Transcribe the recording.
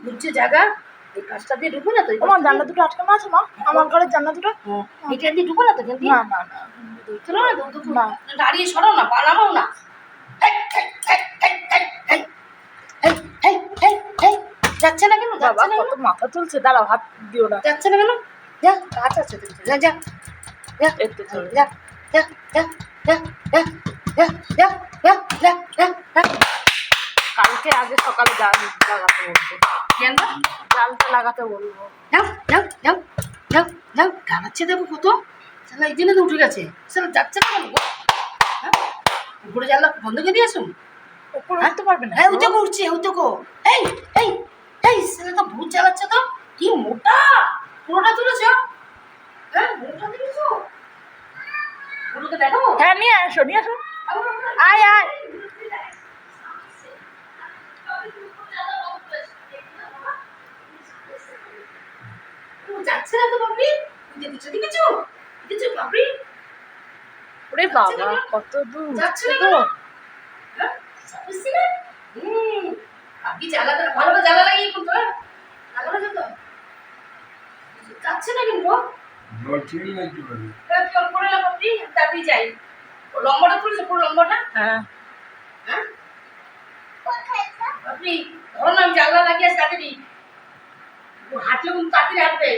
ঘুরছে জায়গা, এই কাজটা দিয়ে ঢুকবো না তো? আমার জানলা দুটো আটকানো আছে মা, আমার ঘরের জানলা দুটো। এটা দিয়ে ঢুকবো না তো? এখান দিয়ে না না না চলো না, না দাঁড়িয়ে সরাও না, পালামাও না। যাচ্ছে না কেন? বাবা কত মাথা তুলছে, দাঁড়াও হাত দিও না। যাচ্ছে না কেন? যা, কাজ আছে তো, যা যা যা, একটু চলো। যা যা যা যা যা যা যা যা যা যা যা। কালকে আগে সকালে জাল লাগাতে বলবো, কেন? জালটা লাগাতে বলবো। যাও যাও যাও যাও যাও, টানাচ্ছে দেখো কত, শালা এই জন্য তো উঠে গেছে, শালা যাচ্ছে না কেন গো? হ্যাঁ, উপরে জানলা বন্ধ করে দিয়েছো? উপরে উঠতে পারবে না? হ্যাঁ, উঠে উঠছে, উঠে গো। এই এই এই, শালা তো ভূত চালাচ্ছে তো, কি মোটা, পুরোটা তুলেছ? হ্যাঁ, মোটা তুলেছ, পুরোটা দেখো। হ্যাঁ নিয়ে আসো, নিয়ে আসো। আয় আয়। যাচ্ছে না তো বাপরি, দেখেছো দেখেছো দেখেছো বাপরি, ওরে বাবা কত দূর যাচ্ছে উঠছে না তো। কেন? হ্যাঁ, বুঝছি না। আপনি জ্বালাতে ভালো করে জ্বালা লাগিয়ে করতো, জ্বালানো যেত, যাচ্ছে না কিন্তু। জল পড়ে এলাম আপনি, তাড়াতাড়ি যাই। ও লম্বাটা তুলেছে, পুরো লম্বাটা। হ্যাঁ হ্যাঁ, আপনি ধরো না, আমি জানলা লাগিয়ে আসি তাড়াতাড়ি, হাঁটলে কিন্তু তাড়াতাড়ি হাঁটবে।